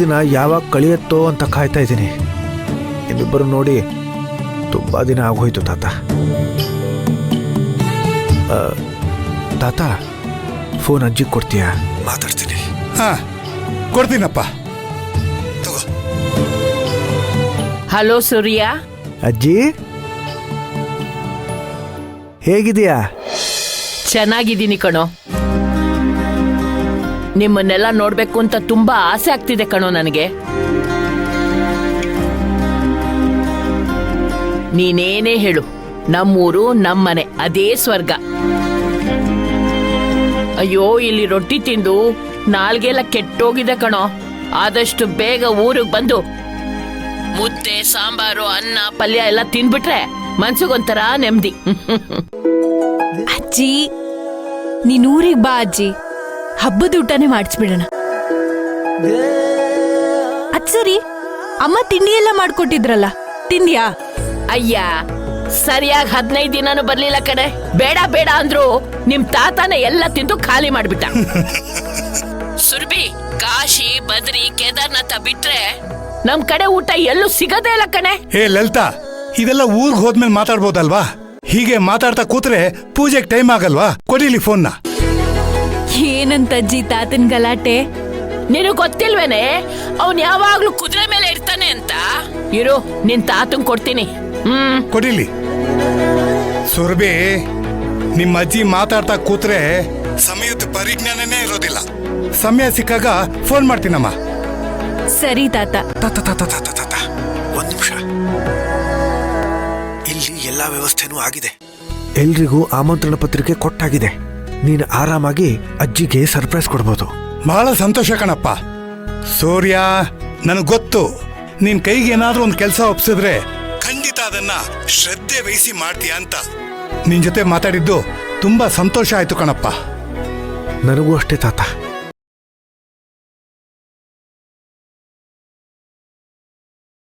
ದಿನ ಯಾವಾಗ ಕಳಿಯತ್ತೋ ಅಂತ ಕಾಯ್ತಾ ಇದ್ದೀನಿ. ನಿಮ್ಮಿಬ್ಬರು ನೋಡಿ ತುಂಬಾ ದಿನ ಆಗೋಯ್ತು ತಾತ. ತಾತ, ಫೋನ್ ಅಜ್ಜಿಗೆ ಕೊಡ್ತೀಯಾ? ಮಾತಾಡ್ತೀನಿ. ಹಾ, ಕೊಡ್ತೀನಪ್ಪ. ತಗೋ. ಹಲೋ ಸೂರ್ಯ. ಅಜ್ಜಿ, ಹೇಗಿದೆಯಾ? ಚೆನ್ನಾಗಿದ್ದೀನಿ ಕಣೋ. ನಿಮ್ಮನ್ನೆಲ್ಲ ನೋಡ್ಬೇಕು ಅಂತ ತುಂಬಾ ಆಸೆ ಆಗ್ತಿದೆ ಕಣೋ ನನಗೆ. ನೀನೇನೇ ಹೇಳು, ನಮ್ಮೂರು ನಮ್ಮನೆ ಅದೇ ಸ್ವರ್ಗ. ಅಯ್ಯೋ, ಇಲ್ಲಿ ರೊಟ್ಟಿ ತಿಂದು ನಾಲ್ಗೆಲ್ಲ ಕೆಟ್ಟೋಗಿದೆ ಕಣೋ. ಆದಷ್ಟು ಬೇಗ ಊರಿಗೆ ಬಂದು ಮುದ್ದೆ, ಸಾಂಬಾರು, ಅನ್ನ, ಪಲ್ಯ ಎಲ್ಲ ತಿನ್ಬಿಟ್ರೆ ಮನ್ಸಿಗೊಂಥರ ನೆಮ್ಮದಿ. ಅಜ್ಜಿ, ನೀನ್ ಊರಿಗೆ ಬಾ ಅಜ್ಜಿ, ಹಬ್ಬದ ಊಟನೇ ಮಾಡಿಸ್ಬಿಡೋಣ. ಅದ್ ಸರಿ, ಅಮ್ಮ ತಿಂಡಿ ಎಲ್ಲ ಮಾಡ್ಕೊಟ್ಟಿದ್ರಲ್ಲ, ತಿಂದ್ಯಾ? ಅಯ್ಯ, ಸರಿಯಾಗಿ 15 ದಿನಾನು ಬರ್ಲಿಲ್ಲ ಕಡೆ. ಬೇಡ ಬೇಡ ಅಂದ್ರು ನಿಮ್ ತಾತನೇ ಎಲ್ಲ ತಿಂದು ಖಾಲಿ ಮಾಡ್ಬಿಟ್ಟ. ಸುರ್ಬಿ, ಕಾಶಿ, ಬದ್ರಿ, ಕೇದಾರ್ನಾಥ ಬಿಟ್ರೆ ನಮ್ ಕಡೆ ಊಟ ಎಲ್ಲೂ ಸಿಗದೇ ಇಲ್ಲ ಕಣೆ. ಹೇ ಲಲಿತಾ, ಇದೆಲ್ಲ ಊರ್ಗ್ ಹೋದ್ಮೇಲೆ ಮಾತಾಡ್ಬೋದಲ್ವಾ? ಹೀಗೆ ಮಾತಾಡ್ತಾ ಕೂತ್ರೆ ಪೂಜೆಗೆ ಟೈಮ್ ಆಗಲ್ವಾ? ಕೊಡಿಲಿ ಫೋನ್ನ. ಏನಂತ ಅಜ್ಜಿ ತಾತನ್ ಗಲಾಟೆ? ನಿನಗ್ ಗೊತ್ತಿಲ್ವೇನೆ ಅವನ್ ಯಾವಾಗ್ಲೂ ಕುದುರೆ ಮೇಲೆ ಇರ್ತಾನೆ ಅಂತ? ಇರು, ನಿನ್ ತಾತನ್ ಕೊಡ್ತೀನಿ. ಕೊಡಿಲಿ. ಸುರ್ಬಿ, ನಿಮ್ಮ ಅಜ್ಜಿ ಮಾತಾಡ್ತಾ ಕೂತ್ರೆ ಸಮಯದ ಪರಿಜ್ಞಾನನೇ ಇರೋದಿಲ್ಲ. ಸಮಯ ಸಿಕ್ಕಾಗ ಫೋನ್ ಮಾಡ್ತೀನಮ್ಮ. ಸರಿ ತಾತ. ಒಂದ್ ನಿಮಿಷ. ಇಲ್ಲಿ ಎಲ್ಲಾ ವ್ಯವಸ್ಥೆನೂ ಆಗಿದೆ. ಎಲ್ರಿಗೂ ಆಮಂತ್ರಣ ಪತ್ರಿಕೆ ಕೊಟ್ಟಾಗಿದೆ. ನೀನು ಆರಾಮಾಗಿ ಅಜ್ಜಿಗೆ ಸರ್ಪ್ರೈಸ್ ಕೊಡ್ಬೋದು. ಬಹಳ ಸಂತೋಷ ಕಣಪ್ಪ. ಸೂರ್ಯ, ನನಗ್ ಗೊತ್ತು ನಿನ್ ಕೈಗೆ ಏನಾದ್ರೂ ಒಂದು ಕೆಲಸ ಒಪ್ಸಿದ್ರೆ ಖಂಡಿತ ಅದನ್ನ ಶ್ರದ್ಧೆ ವಹಿಸಿ ಮಾಡ್ತೀಯ ಅಂತ. ನಿನ್ ಜೊತೆ ಮಾತಾಡಿದ್ದು ತುಂಬಾ ಸಂತೋಷ ಆಯ್ತು ಕಣಪ್ಪ. ನನಗೂ ಅಷ್ಟೇ ತಾತ.